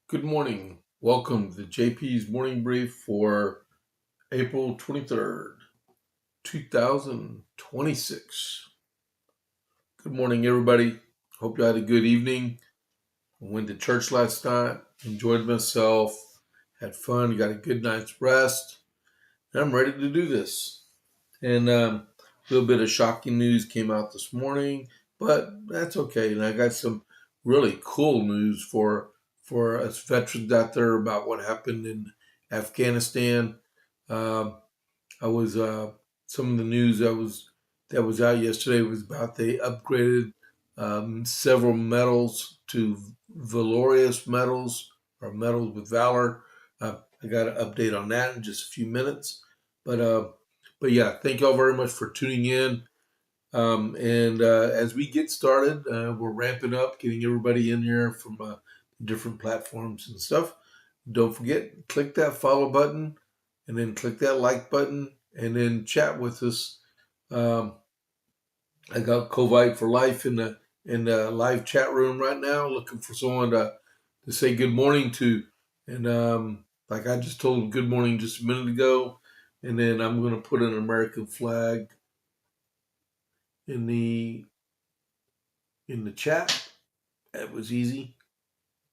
Good morning. Welcome to JP's Morning Brief for April 23rd, 2026. Good morning, everybody. Hope you had a good evening. I went to church last night, enjoyed myself, had fun, got a good night's rest, and I'm ready to do this. And a little bit of shocking news came out this morning, but that's okay. And I got some really cool news for us veterans out there about what happened in Afghanistan. Um, I was Some of the news that was out yesterday was about they upgraded several medals to valorous medals or medals with valor. I got an update on that in just a few minutes, but uh, but yeah, thank y'all very much for tuning in. And as we get started, we're ramping up, getting everybody in here from different platforms and stuff. Don't forget, click that follow button and then click that like button and then chat with us. Um, I got Covite for Life in the live chat room right now, looking for someone to say good morning to. And like I just told them good morning just a minute ago, and then I'm going to put an American flag in the chat. That was easy.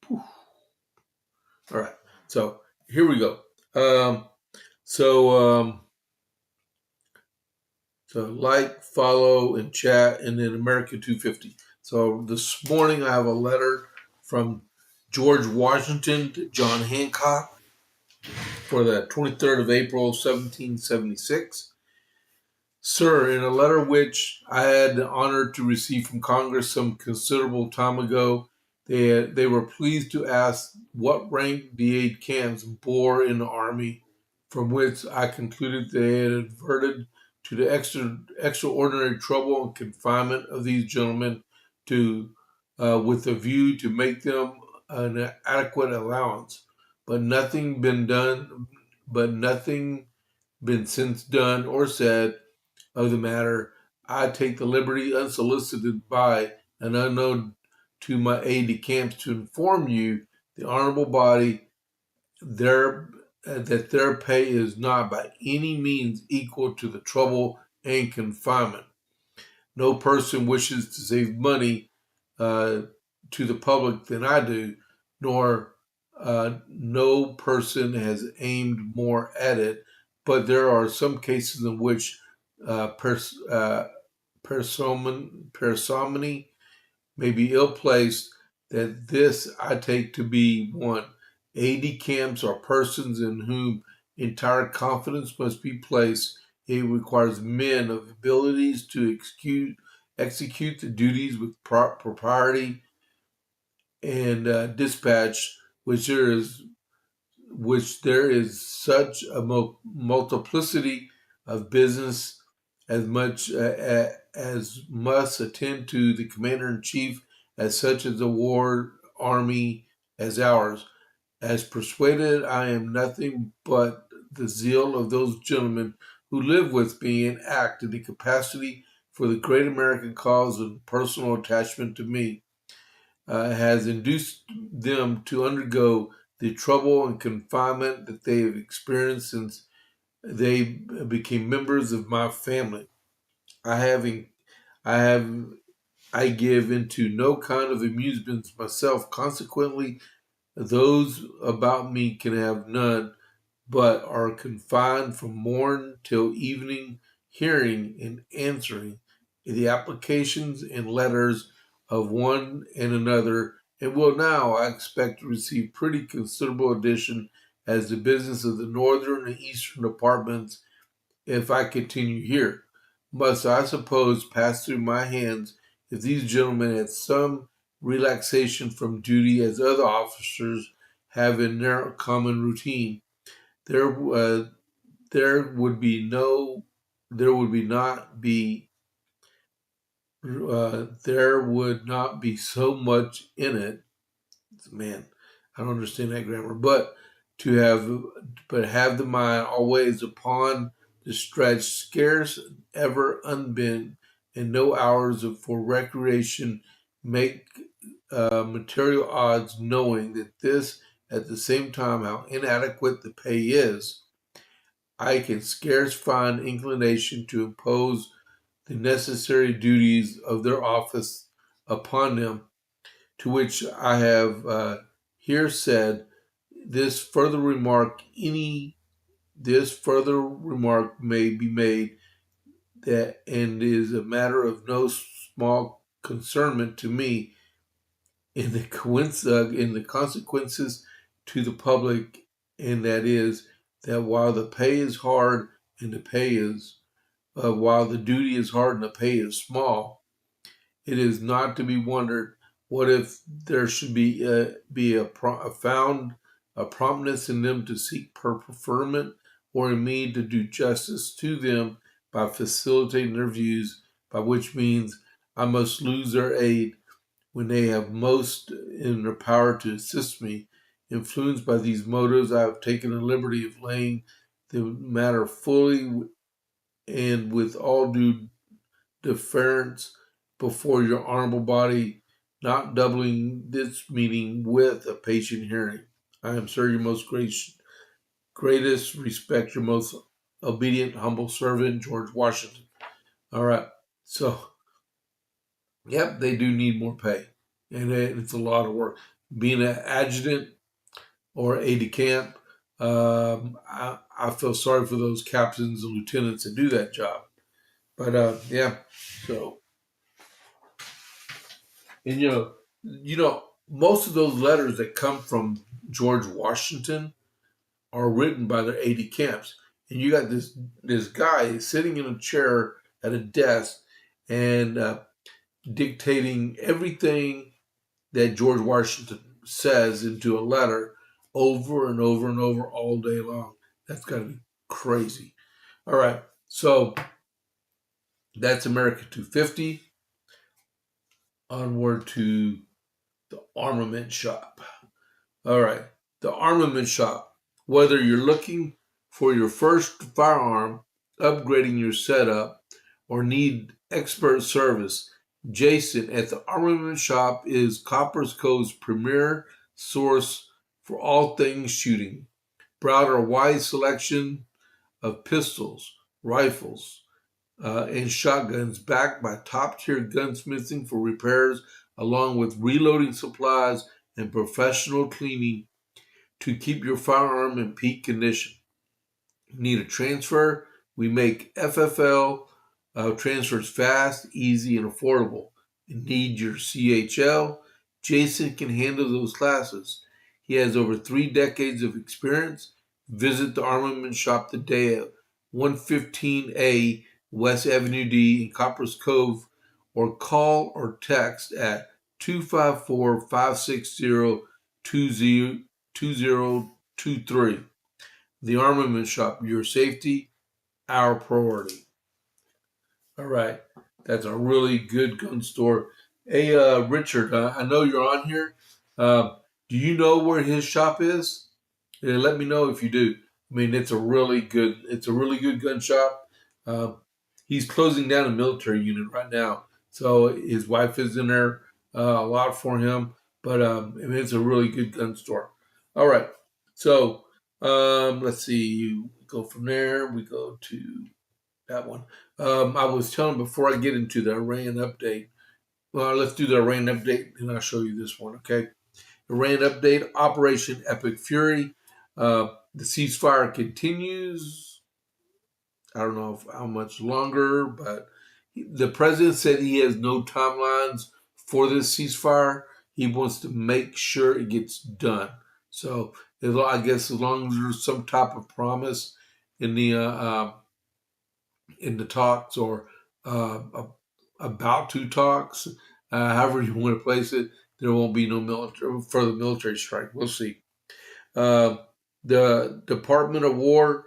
Whew. All right, so here we go. Um, so um, So like, follow, and chat, and then America 250. So this morning I have a letter from George Washington to John Hancock for the 23rd of April, 1776. Sir, in a letter which I had the honor to receive from Congress some considerable time ago, they were pleased to ask what rank the aide camps bore in the Army, from which I concluded they had adverted to the extraordinary trouble and confinement of these gentlemen with a view to make them an adequate allowance. But nothing been done, but nothing been since done or said of the matter. I take the liberty, unsolicited by and unknown to my aide de camps, to inform you, the honorable body, their that their pay is not by any means equal to the trouble and confinement. No person wishes to save money uh, to the public than I do, nor no person has aimed more at it. But there are some cases in which parsimony may be ill placed, that this I take to be one. AD camps are persons in whom entire confidence must be placed. It requires men of abilities to execute the duties with propriety and dispatch, which there is such a multiplicity of business as must attend to the commander in chief, as such as a war army as ours. As persuaded I am nothing but the zeal of those gentlemen who live with me and act in the capacity for the great American cause and personal attachment to me has induced them to undergo the trouble and confinement that they have experienced since they became members of my family. I have, I have, I give into no kind of amusements myself. Consequently, those about me can have none, but are confined from morn till evening, hearing and answering the applications and letters of one and another, and will now, I expect, to receive pretty considerable addition as the business of the northern and eastern departments, if I continue here, must, I suppose, pass through my hands if these gentlemen had some relaxation from duty as other officers have in their common routine. There, uh, there would be no, there would be not be, there would not be so much in it. Man, I don't understand that grammar, but to have, but have the mind always upon the stretch, scarce ever unbent, and no hours for recreation make material odds, knowing that this at the same time how inadequate the pay is, I can scarce find inclination to impose the necessary duties of their office upon them, to which I have here said this further remark may be made, that and is a matter of no small concernment to me in the consequences to the public, and that is that while the pay is hard and the pay is while the duty is hard and the pay is small, it is not to be wondered what if there should be a promptness in them to seek preferment, or in me to do justice to them by facilitating their views, by which means I must lose their aid when they have most in their power to assist me. Influenced by these motives, I have taken the liberty of laying the matter fully and with all due deference before your honorable body, not doubling this meeting with a patient hearing. I am, sir, your most greatest respect, your most obedient, humble servant, George Washington. All right. So, yep, they do need more pay, and it's a lot of work. Being an adjutant or aide-de-camp, I feel sorry for those captains and lieutenants that do that job. But yeah, so, and most of those letters that come from George Washington are written by their aide-de-camps, and you got this guy sitting in a chair at a desk and dictating everything that George Washington says into a letter over and over and over all day long. That's got to be crazy. All right, so that's America 250. Onward to the armament shop. All right, the armament shop. Whether you're looking for your first firearm, upgrading your setup, or need expert service, Jason at the Armament Shop is Copper's Cove's premier source for all things shooting. Browse a wide selection of pistols, rifles, and shotguns backed by top-tier gunsmithing for repairs, along with reloading supplies and professional cleaning to keep your firearm in peak condition. Need a transfer? We make FFL transfers fast, easy, and affordable. You need your CHL? Jason can handle those classes. He has over 3 decades of experience. Visit the Armament Shop today at 115A West Avenue D in Coppers Cove, or call or text at 254-560-2023. The Armament Shop, your safety, our priority. All right, that's a really good gun store. Hey, Richard, I know you're on here. Do you know where his shop is? Yeah, let me know if you do. I mean, it's a really good gun shop. He's closing down a military unit right now, so his wife is in there a lot for him. But I mean, it's a really good gun store. All right, so let's see. We go from there. We go to that one. I was telling before I get into the Iran update. Well, let's do the Iran update, and I'll show you this one. Okay, Iran update: Operation Epic Fury. The ceasefire continues. I don't know how much longer, but the president said he has no timelines for this ceasefire. He wants to make sure it gets done. So I guess as long as there's some type of promise in the talks, or about to talks, however you want to place it, there won't be no further military strike. We'll see. The Department of War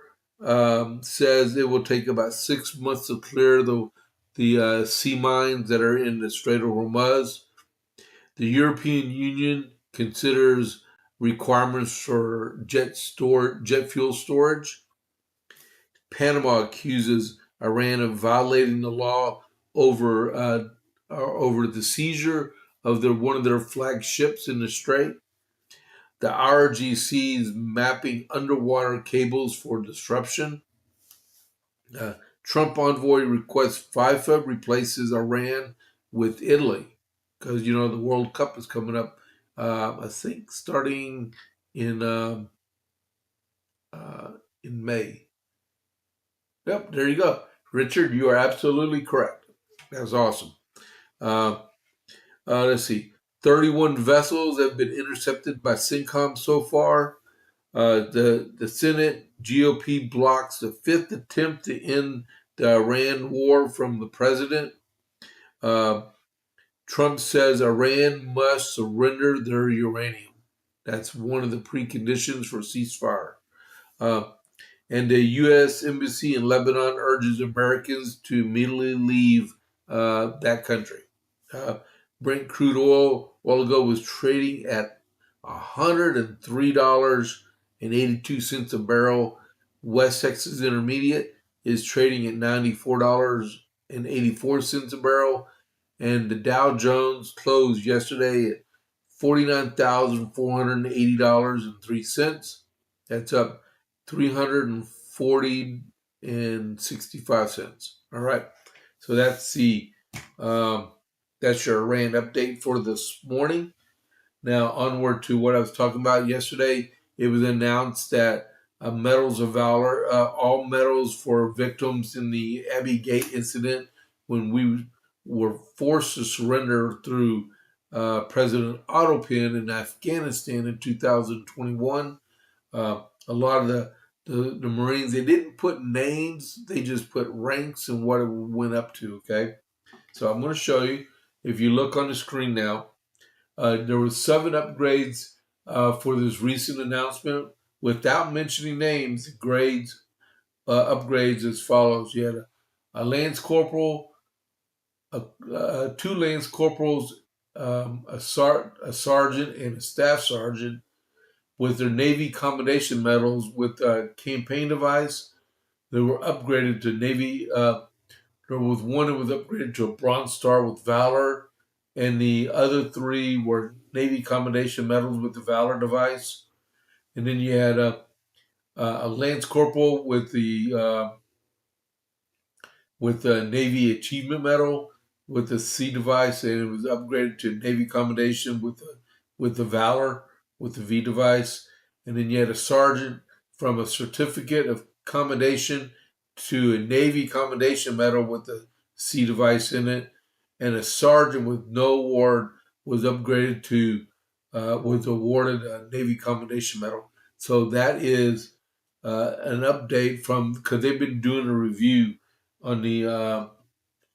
says it will take about 6 months to clear the sea mines that are in the Strait of Hormuz. The European Union considers requirements for jet fuel storage. Panama accuses Iran of violating the law over the seizure of one of their flagships in the Strait. The IRGC is mapping underwater cables for disruption. Trump envoy requests FIFA replaces Iran with Italy because the World Cup is coming up. I think starting in uh, in May. Yep, there you go, Richard. You are absolutely correct. That's awesome. Uh, let's see. 31 vessels have been intercepted by CENTCOM so far. The Senate GOP blocks the fifth attempt to end the Iran war from the president. Uh, Trump says Iran must surrender their uranium. That's one of the preconditions for ceasefire. Uh, and the U.S. Embassy in Lebanon urges Americans to immediately leave that country. Uh, Brent crude oil a while ago was trading at $103.82 a barrel. West Texas Intermediate is trading at $94.84 a barrel. And the Dow Jones closed yesterday at $49,480.03. That's up 340.65. All right. So um, that's your Iran update for this morning. Now onward to what I was talking about yesterday. It was announced that medals of valor, all medals for victims in the Abbey Gate incident when we were forced to surrender through President Ottopin in Afghanistan in 2021. A lot of the Marines, they didn't put names, they just put ranks and what it went up to, okay? So I'm going to show you. If you look on the screen now, there were 7 upgrades for this recent announcement. Without mentioning names, the grades upgrades as follows. You had a lance corporal, 2 lance corporals, a sergeant, and a staff sergeant with their Navy Commendation medals with a campaign device. They were upgraded to Navy. There was one that was upgraded to a Bronze Star with Valor, and the other 3 were Navy Commendation medals with the Valor device. And then you had a Lance Corporal with the Navy Achievement Medal with the C device, and it was upgraded to Navy Commendation with the Valor with the V device. And then you had a sergeant from a Certificate of Commendation to a Navy Commendation Medal with the C device in it, and a sergeant with no award was upgraded to was awarded a Navy Commendation Medal. So that is an update from, because they've been doing a review on the on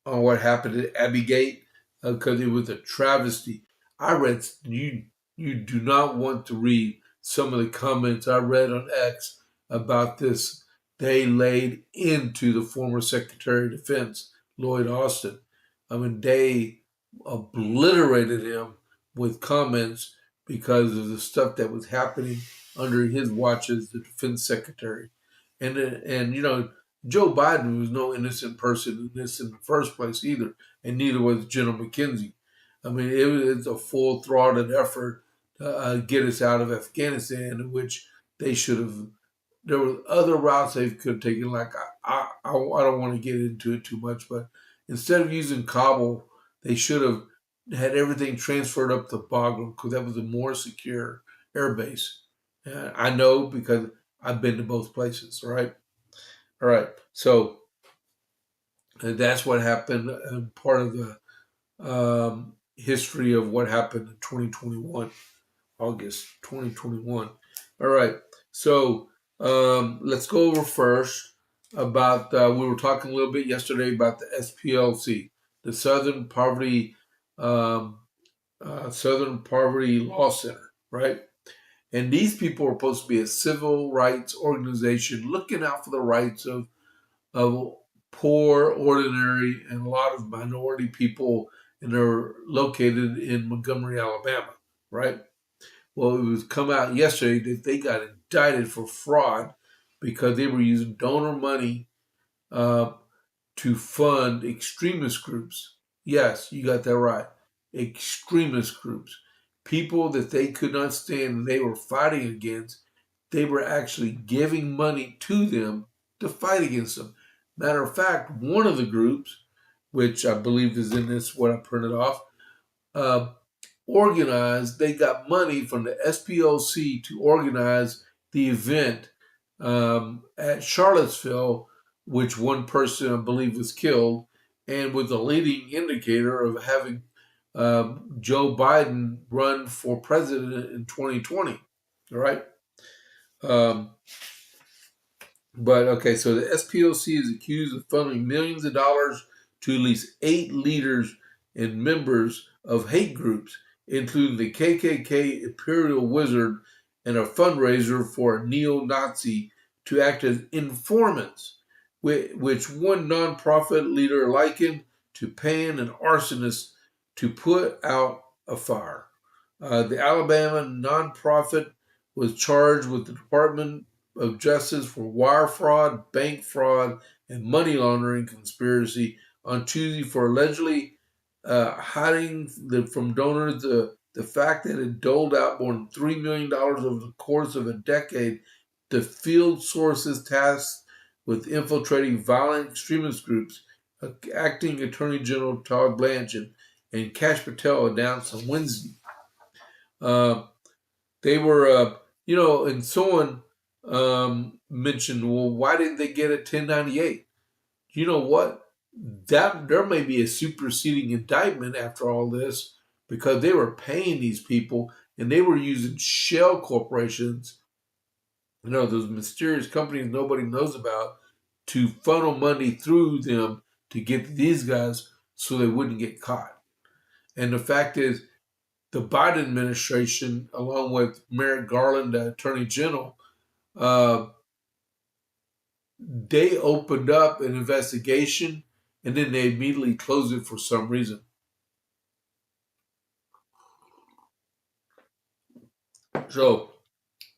what happened at Abbey Gate, because it was a travesty. I read you do not want to read some of the comments I read on X about this. They laid into the former Secretary of Defense, Lloyd Austin. I mean, they obliterated him with comments because of the stuff that was happening under his watch as the Defense Secretary. And Joe Biden was no innocent person in this in the first place either, and neither was General McKenzie. I mean, it's a full-throated effort to get us out of Afghanistan, in which they should have. There were other routes they could have taken. Like I don't want to get into it too much, but instead of using Kabul, they should have had everything transferred up to Bagram because that was a more secure air base. I know because I've been to both places. Right. All right. So that's what happened. Part of the history of what happened in 2021, August 2021. All right. So let's go over first about, we were talking a little bit yesterday about the SPLC, the Southern Poverty Law Center, right? And these people are supposed to be a civil rights organization looking out for the rights of poor, ordinary, and a lot of minority people, and they're located in Montgomery, Alabama, right? Well, it was come out yesterday that they got indicted for fraud because they were using donor money uh, to fund extremist groups. Yes, you got that right. Extremist groups. people that they could not stand and they were fighting against, they were actually giving money to them to fight against them. Matter of fact, one of the groups, which I believe is in this, what I printed off, uh, organized, they got money from the SPLC to organize the event at Charlottesville, which one person, I believe, was killed, and was a leading indicator of having Joe Biden run for president in 2020. All right. Um, but okay, so the SPLC is accused of funneling millions of dollars to at least 8 leaders and members of hate groups, including the KKK Imperial Wizard and a fundraiser for a neo-Nazi to act as informants, which one nonprofit leader likened to paying an arsonist to put out a fire. The Alabama nonprofit was charged with the Department of Justice for wire fraud, bank fraud, and money laundering conspiracy on Tuesday for allegedly hiding from donors the fact that it doled out more than $3 million over the course of a decade to field sources tasked with infiltrating violent extremist groups. Acting Attorney General Todd Blanchard and Kash Patel announced on Wednesday. They were, and someone mentioned, well, why didn't they get a 1098? You know what? That there may be a superseding indictment after all this because they were paying these people and they were using shell corporations, those mysterious companies nobody knows about, to funnel money through them to get these guys so they wouldn't get caught. And the fact is, the Biden administration, along with Merrick Garland, the Attorney General, they opened up an investigation and then they immediately closed it for some reason. So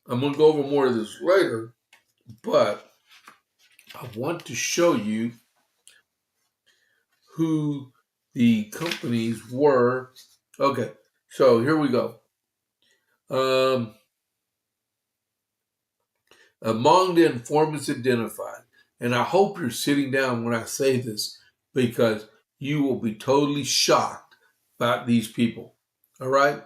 I'm going to go over more of this later, but I want to show you who the companies were. Okay, so here we go. Among the informants identified, and I hope you're sitting down when I say this because you will be totally shocked about these people. All right?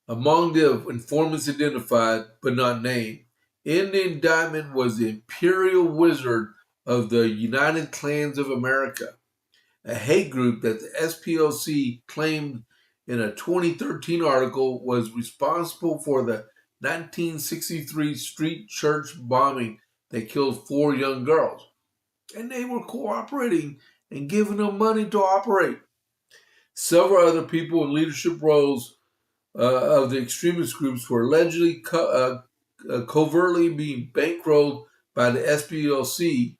Among the informants identified but not named, in the indictment was the Imperial Wizard of the United Klans of America, a hate group that the SPLC claimed in a 2013 article was responsible for the 1963 street church bombing that killed 4 young girls. And they were cooperating and giving them money to operate. Several other people in leadership roles of the extremist groups were allegedly covertly being bankrolled by the SPLC,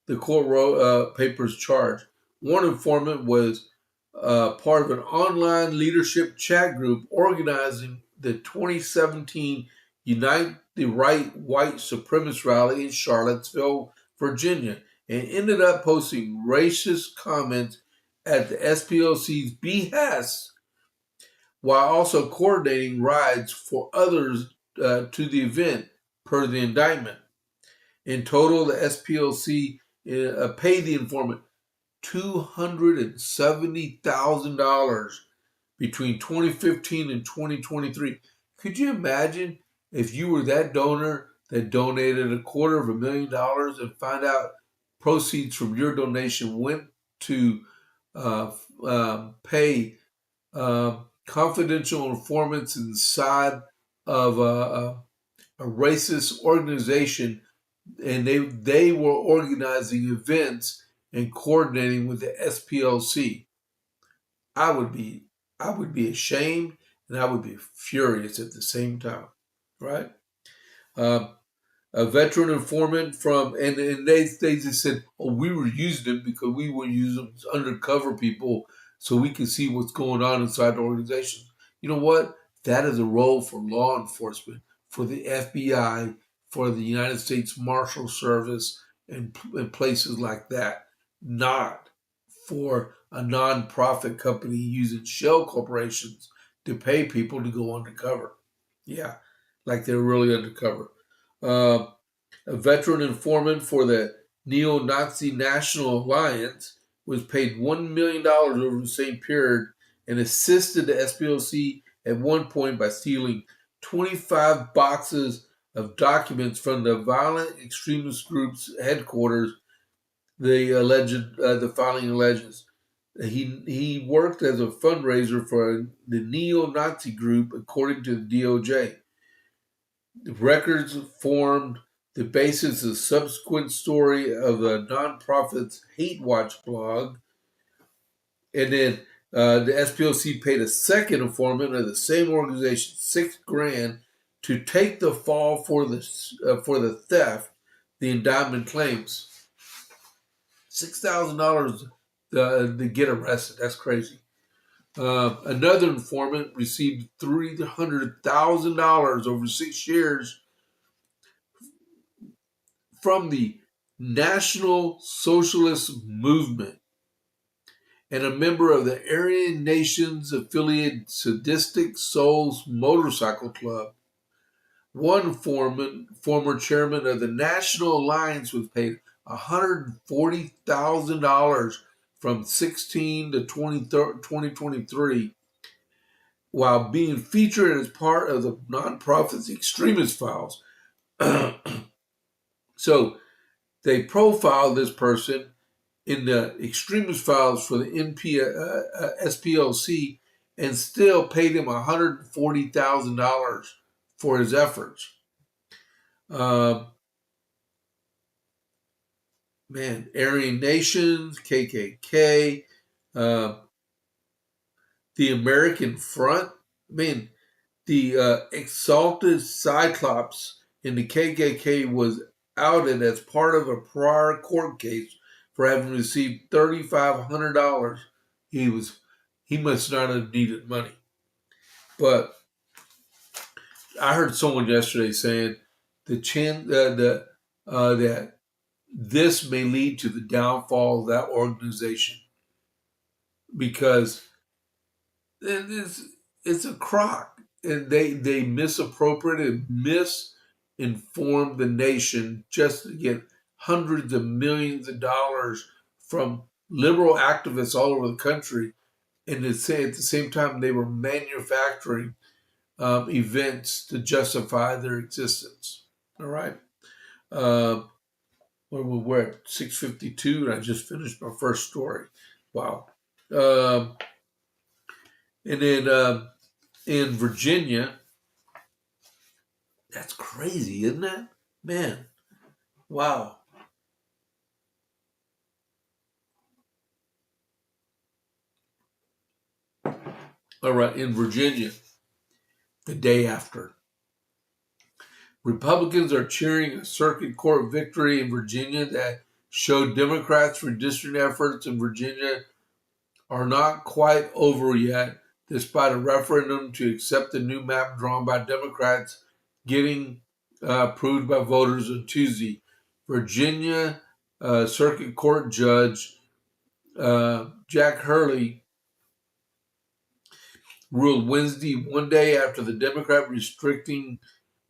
the court papers charge. One informant was part of an online leadership chat group organizing the 2017 Unite the Right White Supremacist rally in Charlottesville, Virginia, and ended up posting racist comments at the SPLC's behest while also coordinating rides for others to the event, per the indictment. In total, the SPLC paid the informant $270,000 between 2015 and 2023. Could you imagine if you were that donor that donated $250,000 and find out proceeds from your donation went to pay confidential informants inside of a racist organization, and they were organizing events and coordinating with the SPLC? I would be ashamed and I would be furious at the same time, right? A veteran informant from, and they just said, oh, we were using them because we were using them as undercover people so we can see what's going on inside the organization. You know what? That is a role for law enforcement, for the FBI, for the United States Marshal Service, and places like that, not for a nonprofit company using shell corporations to pay people to go undercover. Yeah, like they're really undercover. Uh, a veteran informant for the Neo-Nazi National Alliance was paid $1 million over the same period and assisted the SPLC at one point by stealing 25 boxes of documents from the violent extremist group's headquarters. The filing alleges he worked as a fundraiser for the neo-Nazi group, according to the DOJ. The records formed the basis of the subsequent story of the nonprofit's Hate Watch blog, and then the SPLC paid a second informant of the same organization $6,000 to take the fall for the theft. The indictment claims $6,000 to get arrested. That's crazy. Another informant received $300,000 over 6 years from the National Socialist Movement and a member of the Aryan Nations affiliated Sadistic Souls Motorcycle Club. One former chairman of the National Alliance was paid $140,000 from 16 to 2023 while being featured as part of the nonprofit's Extremist Files. So they profiled this person in the Extremist Files for the SPLC and still paid him $140,000 for his efforts. Aryan Nations, KKK, the American Front. The exalted Cyclops in the KKK was outed as part of a prior court case for having received $3,500. He must not have needed money. But I heard someone yesterday saying that this may lead to the downfall of that organization because it's a crock, and they misappropriated, misinformed the nation just to get hundreds of millions of dollars from liberal activists all over the country, and to say at the same time they were manufacturing events to justify their existence. All right. We're at 6:52, and I just finished my first story. Wow. And then in Virginia, that's crazy, isn't that? Man, wow. All right, in Virginia, the day after, Republicans are cheering a circuit court victory in Virginia that showed Democrats' redistricting efforts in Virginia are not quite over yet, despite a referendum to accept the new map drawn by Democrats getting approved by voters on Tuesday. Virginia Circuit Court Judge Jack Hurley ruled Wednesday, one day after the Democrat redistricting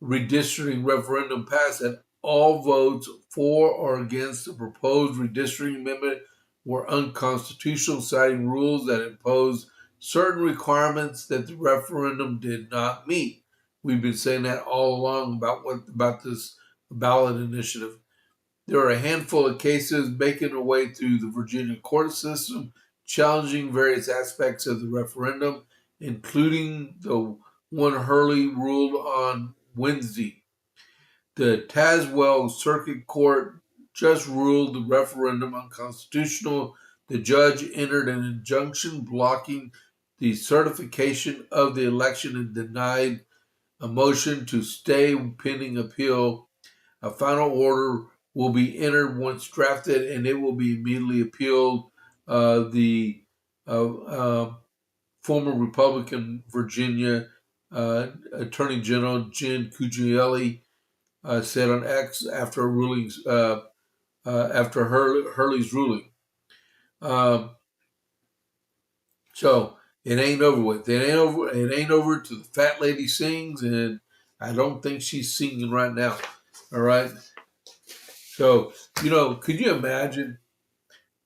referendum passed, that all votes for or against the proposed redistricting amendment were unconstitutional, citing rules that impose certain requirements that the referendum did not meet. We've been saying that all along about this ballot initiative. There are a handful of cases making their way through the Virginia court system, challenging various aspects of the referendum, including the one Hurley ruled on Wednesday. The Tazewell Circuit Court just ruled the referendum unconstitutional. The judge entered an injunction blocking the certification of the election and denied a motion to stay pending appeal. A final order will be entered once drafted, and it will be immediately appealed. The former Republican Virginia Attorney General Jen Cuccielli said on X after Hurley's ruling. So It ain't over with. It ain't over. It ain't over till the fat lady sings, and I don't think she's singing right now. All right. So could you imagine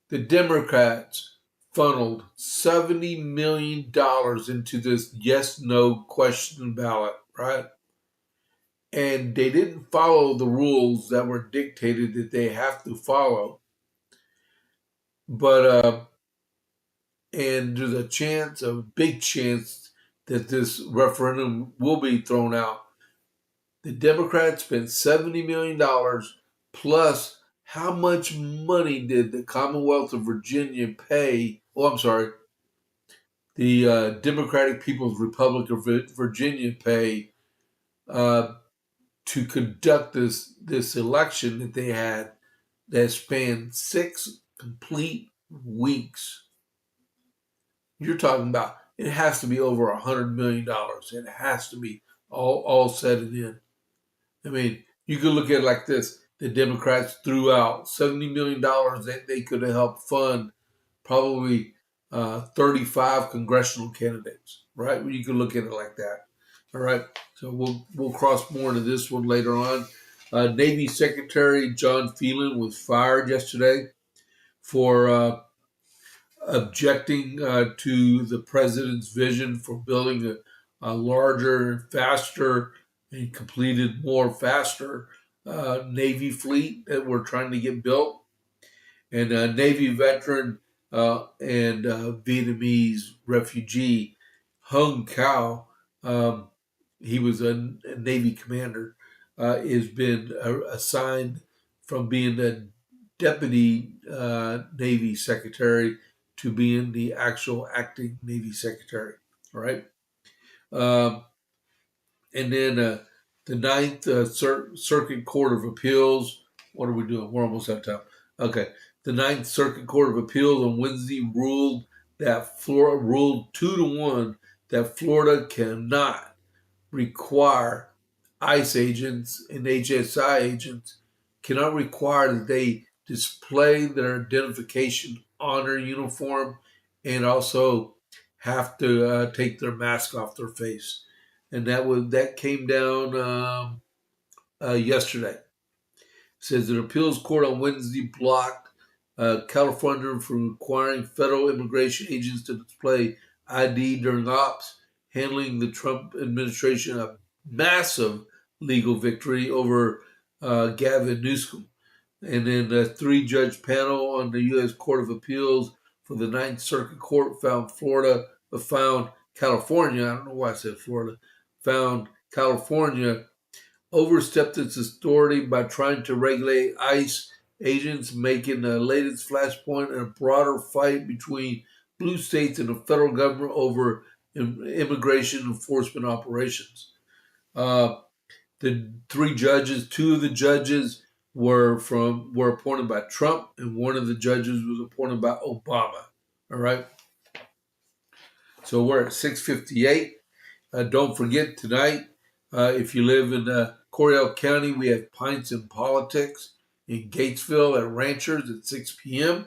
the Democrats funneled $70 million into this yes/no question ballot, right? And they didn't follow the rules that were dictated that they have to follow. But and there's a big chance that this referendum will be thrown out. The Democrats spent $70 million plus. How much money did the Commonwealth of Virginia pay? Oh, I'm sorry. The Democratic People's Republic of Virginia pay to conduct this election that they had that spanned 6 complete weeks. You're talking about it has to be over $100 million. It has to be all said and in. I mean, you could look at it like this: the Democrats threw out $70 million that they could have helped fund probably 35 congressional candidates, right? You could look at it like that. All right. So we'll cross more into this one later on. Navy Secretary John Phelan was fired yesterday for objecting to the president's vision for building a larger, faster, and completed more faster Navy fleet that we're trying to get built. And a Navy veteran and Vietnamese refugee, Hung Cao, he was a Navy commander, has been assigned from being the deputy Navy secretary to being the actual acting Navy secretary. All right. Um, and then the Ninth Circuit Court of Appeals. What are we doing? We're almost out of time. Okay. The Ninth Circuit Court of Appeals on Wednesday ruled that Florida ruled 2-1 that Florida cannot require ICE agents and HSI agents cannot require that they display their identification on their uniform and also have to take their mask off their face. And that came down yesterday. It says an appeals court on Wednesday blocked California from requiring federal immigration agents to display ID during ops, handling the Trump administration a massive legal victory over Gavin Newsom. And then a 3-judge panel on the U.S. Court of Appeals for the Ninth Circuit Court found California, I don't know why I said Florida, found California overstepped its authority by trying to regulate ICE agents, making the latest flashpoint in a broader fight between blue states and the federal government over immigration enforcement operations. The 3 judges, 2 of the judges were appointed by Trump, and one of the judges was appointed by Obama. All right. So we're at 6:58. Don't forget tonight, if you live in Coryell County, we have Pints and Politics in Gatesville at Ranchers at 6 p.m.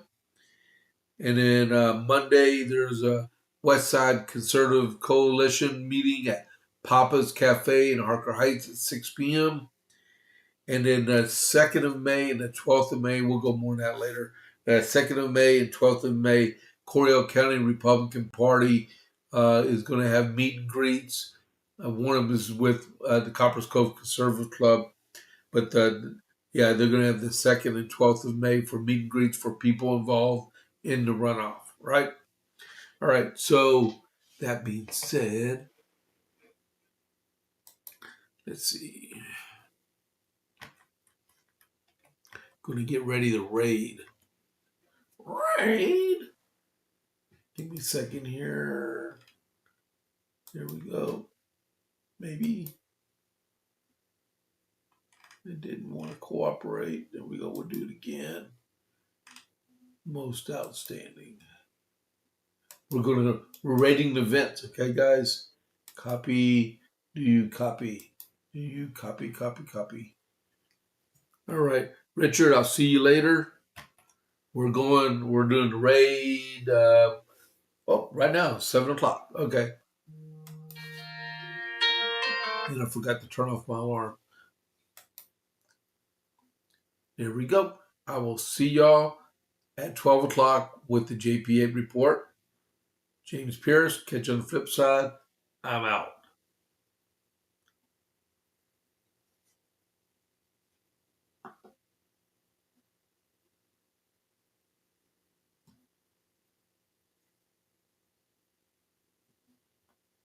And then Monday, there's a West Side Conservative Coalition meeting at Papa's Cafe in Harker Heights at 6 p.m. And then the 2nd of May and the 12th of May, we'll go more on that later. 2nd of May and 12th of May, Coryell County Republican Party is going to have meet and greets. One of them is with the Coppers Cove Conservative Club. But they're going to have the 2nd and 12th of May for meet and greets for people involved in the runoff, right? All right, so that being said, let's see. Going to get ready to raid. Raid? Give me a second here. There we go. Maybe it didn't want to cooperate. There we go. We'll do it again. Most outstanding. We're rating the events, okay, guys? Copy. Do you copy? Do you copy? All right, Richard. I'll see you later. We're doing the raid. Oh, right now, 7 o'clock. Okay. And I forgot to turn off my alarm. There we go. I will see y'all at 12 o'clock with the JP8 report. James Pierce, catch you on the flip side. I'm out.